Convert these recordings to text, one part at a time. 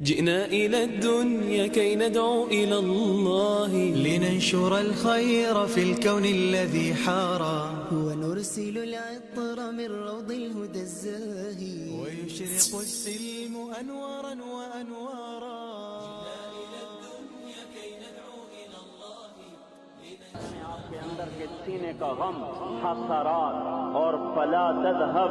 جئنا إلى الدنيا كي ندعو إلى الله لننشر الخير في الكون الذي حارى ونرسل العطر من روض الهدى الزاهي ويشرق السلم أنوارا وأنوارا. آپ کے اندر کے سینے کا غم حسرات اور فلا تذهب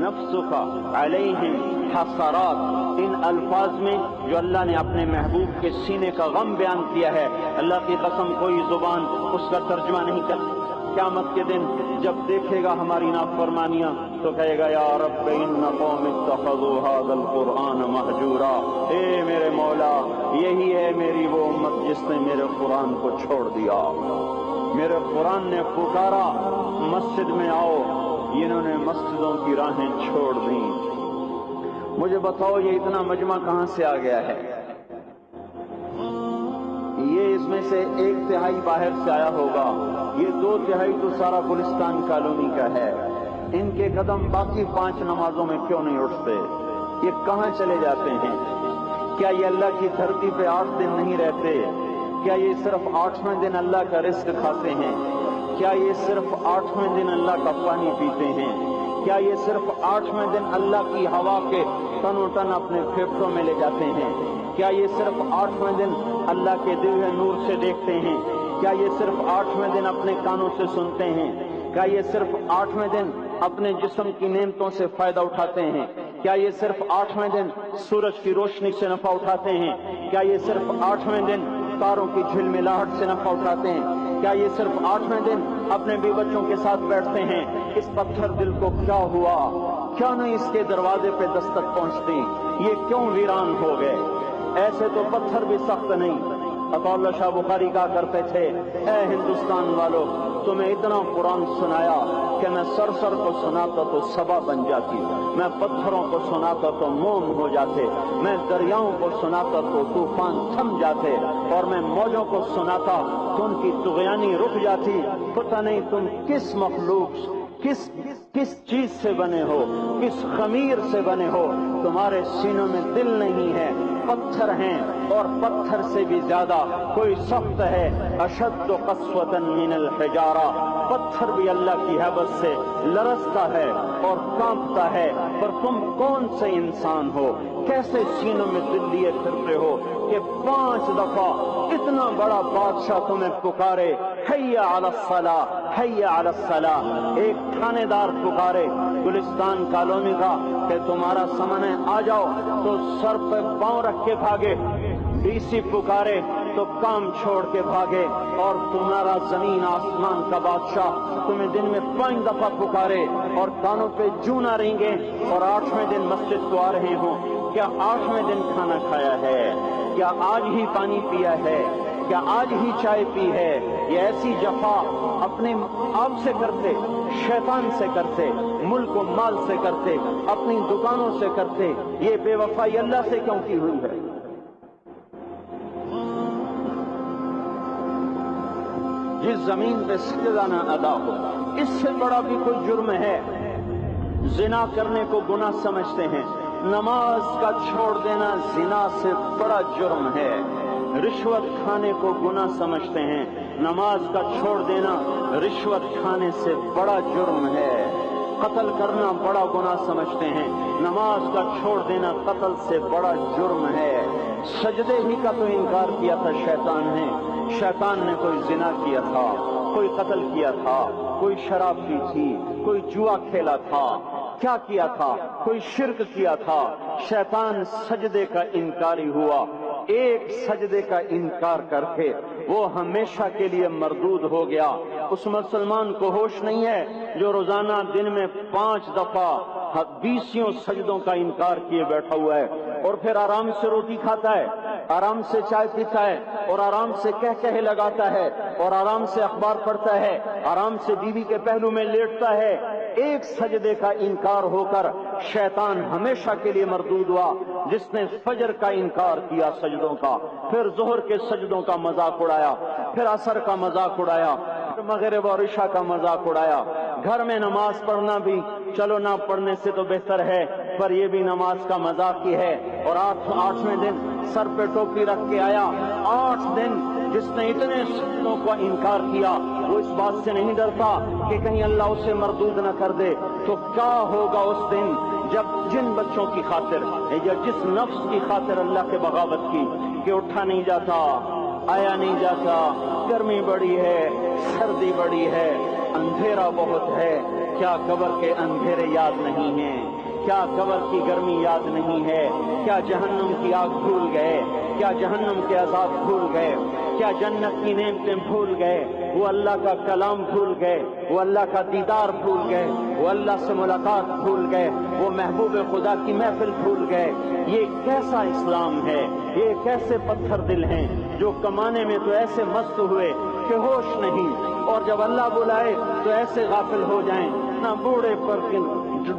نفسك علیہم حسرات، ان الفاظ میں جو اللہ نے اپنے محبوب کے سینے کا غم بیان کیا ہے، اللہ کی قسم کوئی زبان اس کا ترجمہ نہیں کرتی. قیامت کے دن جب دیکھے گا ہماری نافرمانیاں تو کہے گا یا رب ان قوم اتخذوا هذا القرآن مہجورا، اے میرے مولا یہی ہے میری وہ امت جس نے میرے قرآن کو چھوڑ دیا. میرے قرآن نے پکارا مسجد میں آؤ، انہوں نے مسجدوں کی راہیں چھوڑ دیں. مجھے بتاؤ یہ اتنا مجمع کہاں سے آ گیا ہے؟ یہ اس میں سے 1/3 باہر سے آیا ہوگا، یہ 2/3 تو سارا گلستان کالونی کا ہے. ان کے قدم باقی 5 نمازوں میں کیوں نہیں اٹھتے؟ یہ کہاں چلے جاتے ہیں؟ کیا یہ اللہ کی دھرتی پہ 8 دن نہیں رہتے؟ کیا یہ صرف 8ویں دن اللہ کا رزق کھاتے ہیں؟ کیا یہ صرف 8ویں دن اللہ کا پانی پیتے ہیں؟ کیا یہ صرف 8ویں دن اللہ کی ہوا کے تنو تن اپنے پھیپھڑوں میں لے جاتے ہیں؟ کیا یہ صرف 8ویں دن اللہ کے دیے نور سے دیکھتے ہیں؟ کیا یہ صرف 8ویں دن اپنے کانوں سے سنتے ہیں؟ کیا یہ صرف 8ویں دن اپنے جسم کی نعمتوں سے فائدہ اٹھاتے ہیں؟ کیا یہ صرف 8ویں دن سورج کی روشنی سے نفع اٹھاتے ہیں؟ کیا یہ صرف 8ویں دن تاروں کی جھلملاہٹ سے نفع اٹھاتے ہیں؟ کیا یہ صرف 8ویں دن اپنے بیوی بچوں کے ساتھ بیٹھتے ہیں؟ اس پتھر دل کو کیا ہوا؟ کیا نہیں اس کے دروازے پہ دستک پہنچتی؟ یہ کیوں ویران ہو گئے؟ ایسے تو پتھر بھی سخت نہیں. عطا اللہ شاہ بخاری کہا کرتے تھے اے ہندوستان والو، تمہیں اتنا قرآن سنایا کہ میں سر کو سناتا تو صبا بن جاتی، میں پتھروں کو سناتا تو موم ہو جاتے، میں دریاؤں کو سناتا تو طوفان تھم جاتے، اور میں موجوں کو سناتا تو ان کی طغیانی رک جاتی. پتہ نہیں تم کس مخلوق کس چیز سے بنے ہو، کس خمیر سے بنے ہو. تمہارے سینوں میں دل نہیں ہے، پتھر ہیں، اور پتھر سے بھی زیادہ کوئی سخت ہے. اشد قسوة من الحجارہ، پتھر بھی اللہ کی حیبت سے لرزتا ہے اور کانپتا ہے. پر تم کون سے انسان ہو؟ کیسے سینوں میں دل لیے پھرتے ہو کہ 5 دفعہ اتنا بڑا بادشاہ تمہیں پکارے حی علی الصلاۃ حی علی الصلاۃ. ایک تھانے دار پکارے گلستان کالونی کا کہ تمہارا سمن ہے آ جاؤ تو سر پہ پاؤں رکھ کے بھاگے. ڈی سی پکارے تو کام چھوڑ کے بھاگے. اور تمہارا زمین آسمان کا بادشاہ تمہیں دن میں 5 دفعہ پکارے اور کانوں پہ جوں نہ رینگے، اور 8ویں دن مسجد کو آ رہے ہوں. کیا 8ویں دن کھانا کھایا ہے؟ کیا آج ہی پانی پیا ہے؟ کیا آج ہی چائے پی ہے؟ یہ ایسی جفا اپنے آپ سے کرتے، شیطان سے کرتے، ملک و مال سے کرتے، اپنی دکانوں سے کرتے. یہ بے وفائی اللہ سے کیوں کی ہوئی ہے؟ جس زمین پہ سجدہ نہ ادا ہو، اس سے بڑا بھی کوئی جرم ہے؟ زنا کرنے کو گناہ سمجھتے ہیں، نماز کا چھوڑ دینا زنا سے بڑا جرم ہے. رشوت کھانے کو گناہ سمجھتے ہیں، نماز کا چھوڑ دینا رشوت کھانے سے بڑا جرم ہے. قتل کرنا بڑا گناہ سمجھتے ہیں، نماز کا چھوڑ دینا قتل سے بڑا جرم ہے. سجدے ہی کا تو انکار کیا تھا شیطان نے. شیطان نے کوئی زنا کیا تھا، کوئی قتل کیا تھا، کوئی شراب پی تھی، کوئی جوا کھیلا تھا، کیا کیا تھا؟ کوئی شرک کیا تھا. شیطان سجدے کا انکاری ہوا. ایک سجدے کا انکار کر کے وہ ہمیشہ کے لیے مردود ہو گیا. اس مسلمان کو ہوش نہیں ہے جو روزانہ دن میں 5 دفعہ 20 سجدوں کا انکار کیے بیٹھا ہوا ہے، اور پھر آرام سے روٹی کھاتا ہے، آرام سے چائے پیتا ہے، اور آرام سے کہے لگاتا ہے، اور آرام سے اخبار پڑھتا ہے، آرام سے بیوی کے پہلو میں لیٹتا ہے. ایک سجدے کا انکار ہو کر شیطان ہمیشہ کے لیے مردود ہوا. جس نے فجر کا انکار کیا سجدوں کا، پھر ظہر کے سجدوں کا مذاق اڑایا، پھر عصر کا مذاق اڑایا، پھر مغرب اور عشاء کا مذاق اڑایا. گھر میں نماز پڑھنا بھی چلو نہ پڑھنے سے تو بہتر ہے پر یہ بھی نماز کا مذاق کی ہے۔ اور 8ویں دن سر پہ ٹوپی رکھ کے آیا۔ 8 دن جس نے اتنے سنتوں کو انکار کیا وہ اس بات سے نہیں ڈرتا کہ کہیں اللہ اسے مردود نہ کر دے۔ تو کیا ہوگا اس دن جب جن بچوں کی خاطر یا جس نفس کی خاطر اللہ کے بغاوت کی کہ اٹھا نہیں جاتا، آیا نہیں جاتا، گرمی بڑی ہے، سردی بڑی ہے، اندھیرا بہت ہے، کیا قبر کے اندھیرے یاد نہیں ہیں؟ کیا قبر کی گرمی یاد نہیں ہے؟ کیا جہنم کی آگ بھول گئے؟ کیا جہنم کے عذاب بھول گئے؟ کیا جنت کی نعمتیں بھول گئے؟ وہ اللہ کا کلام بھول گئے؟ وہ اللہ کا دیدار بھول گئے؟ وہ اللہ سے ملاقات بھول گئے؟ وہ محبوب خدا کی محفل بھول گئے؟ یہ کیسا اسلام ہے؟ یہ کیسے پتھر دل ہیں جو کمانے میں تو ایسے مست ہوئے کہ ہوش نہیں، اور جب اللہ بلائے تو ایسے غافل ہو جائیں، نہ بوڑھے پر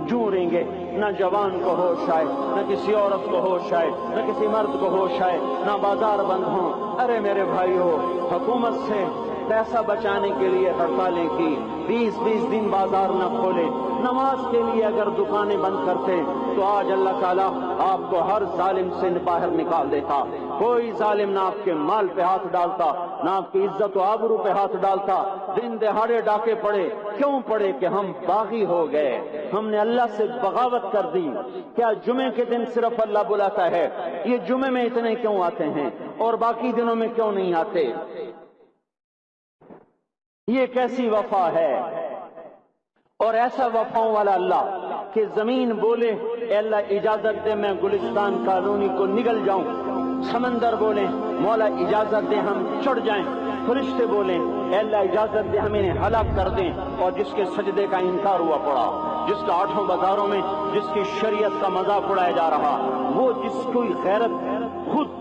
جوریں گے، نہ جوان کو ہوش آئے، نہ کسی عورت کو ہوش آئے، نہ کسی مرد کو ہوش آئے، نہ بازار بند ہوں۔ ارے میرے بھائیو، حکومت سے پیسہ بچانے کے لیے ہڑتالیں کی، 20 دن بازار نہ کھولے، نماز کے لیے اگر دکانیں بند کرتے تو آج اللہ تعالیٰ آپ کو ہر ظالم سے باہر نکال دیتا۔ کوئی ظالم نہ آپ کے مال پہ ہاتھ ڈالتا، نہ آپ کی عزت و آبرو پہ ہاتھ ڈالتا۔ دن دہاڑے ڈاکے پڑے، کیوں پڑے؟ کہ ہم باغی ہو گئے، ہم نے اللہ سے بغاوت کر دی۔ کیا جمعے کے دن صرف اللہ بلاتا ہے؟ یہ جمعے میں اتنے کیوں آتے ہیں اور باقی دنوں میں کیوں نہیں آتے؟ یہ کیسی وفا ہے؟ اور ایسا وفاؤں والا اللہ کہ زمین بولے اے اللہ اجازت دے میں گلستان کالونی کو نگل جاؤں، سمندر بولے مولا اجازت دے ہم چڑھ جائیں، فرشتے بولیں اے اللہ اجازت دے ہم انہیں ہلاک کر دیں، اور جس کے سجدے کا انکار ہوا پڑا، جس کا 8 بازاروں میں جس کی شریعت کا مذاق اڑایا جا رہا، وہ جس کوئی غیرت خود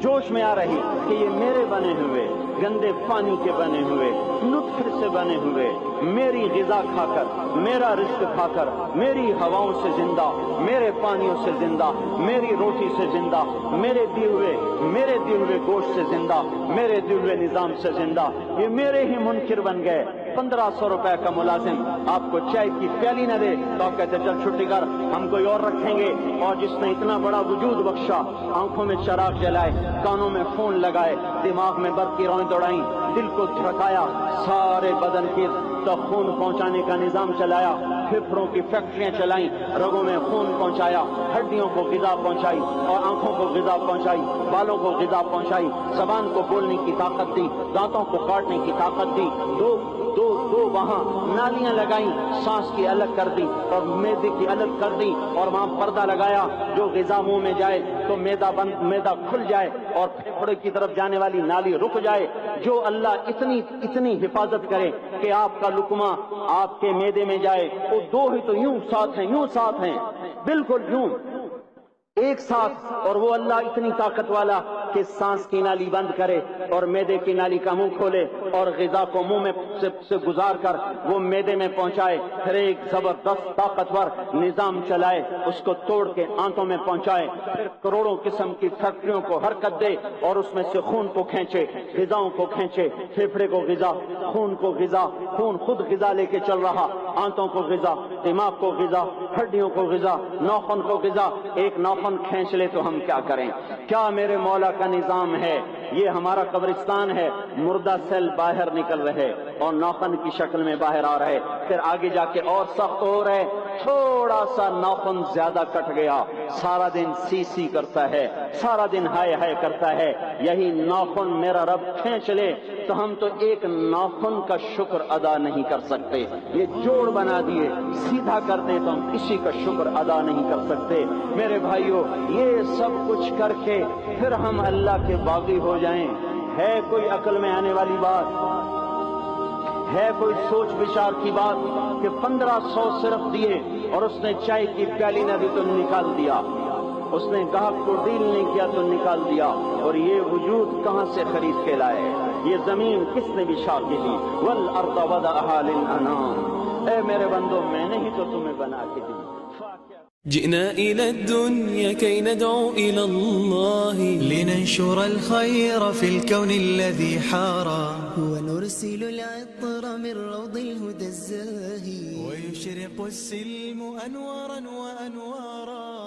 جوش میں آ رہی کہ یہ میرے بنے ہوئے گندے پانی کے بنے ہوئے نطفے سے بنے ہوئے میری غذا کھا کر، میرا رزق کھا کر، میری ہواؤں سے زندہ، میرے پانیوں سے زندہ، میری روٹی سے زندہ، میرے دیے ہوئے گوشت سے زندہ، میرے دیے ہوئے نظام سے زندہ، یہ میرے ہی منکر بن گئے۔ 1500 روپے کا ملازم آپ کو چائے کی پیالی نہ دے تو آپ کہتے چل چھٹی کر، ہم کوئی اور رکھیں گے۔ اور جس نے اتنا بڑا وجود بخشا، آنکھوں میں چراغ جلائے، کانوں میں فون لگائے، دماغ میں برق کی روئیں دوڑائیں، دل کو دھڑکایا، سارے بدن کی خون پہنچانے کا نظام چلایا، پھیپھڑوں کی فیکٹریاں چلائیں، رگوں میں خون پہنچایا، ہڈیوں کو غذا پہنچائی اور آنکھوں کو غذا پہنچائی، بالوں کو غذا پہنچائی، زبان کو بولنے کی طاقت دی، دانتوں کو کاٹنے کی طاقت دی، دو وہاں نالیاں لگائیں، سانس کی الگ کر دی اور معدے کی الگ کر دی، اور وہاں پردہ لگایا، جو غذا منہ میں جائے تو معدہ کھل جائے اور پھیپھڑے کی طرف جانے والی نالی رک جائے۔ جو اللہ اتنی حفاظت کرے کہ آپ کا لقمہ آپ کے معدے میں جائے، وہ 2 ہی تو یوں ساتھ ہیں بالکل یوں ایک ساتھ، اور وہ اللہ اتنی طاقت والا کہ سانس کی نالی بند کرے اور معدے کی نالی کا منہ کھولے اور غذا کو منہ میں سے گزار کر وہ معدے میں پہنچائے، پھر ایک زبردست طاقتور نظام چلائے، اس کو توڑ کے آنتوں میں پہنچائے، پھر کروڑوں قسم کی فیکٹریوں کو حرکت دے اور اس میں سے خون کو کھینچے، غذاؤں کو کھینچے، پھیپھڑے کو غذا، خون کو غذا، خون خود غذا لے کے چل رہا، آنتوں کو غذا، دماغ کو غذا، ہڈیوں کو غذا، ناخن کو غذا، ایک ناخن کھینچ لے تو ہم کیا کریں؟ کیا میرے مولا کا نظام ہے؟ یہ ہمارا قبرستان ہے، مردہ سیل باہر نکل رہے اور ناخن کی شکل میں باہر آ رہے، پھر آگے جا کے اور سخت ہو رہے، تھوڑا سا ناخن زیادہ کٹ گیا، سارا دن سی کرتا ہے، سارا دن ہائے کرتا ہے، یہی ناخن میرا رب کھینچ لے تو ہم تو ایک ناخن کا شکر ادا نہیں کر سکتے، یہ جوڑ بنا دیے، سیدھا کر دیں تو ہم کسی کا شکر ادا نہیں کر سکتے۔ میرے بھائیو، یہ سب کچھ کر کے پھر ہم اللہ کے باغی ہو جائیں، ہے کوئی عقل میں آنے والی بات؟ ہے کوئی سوچ بچار کی بات کہ 1500 صرف دیے اور اس نے چائے کی پیالی نہ دی تو نکال دیا، اس نے گاہک کو ڈیل نہیں کیا تو نکال دیا، اور یہ وجود کہاں سے خرید کے لائے؟ یہ زمین کس نے بچھا کے دی؟ والارض وضعها للانام، اے میرے بندو میں نے ہی تو تمہیں بنا کے دی۔ جئنا إلى الدنيا كي ندعو إلى الله لننشر الخير في الكون الذي حارى ونرسل العطر من روض الهدى الزاهي ويشرق السلم أنوارا وأنوارا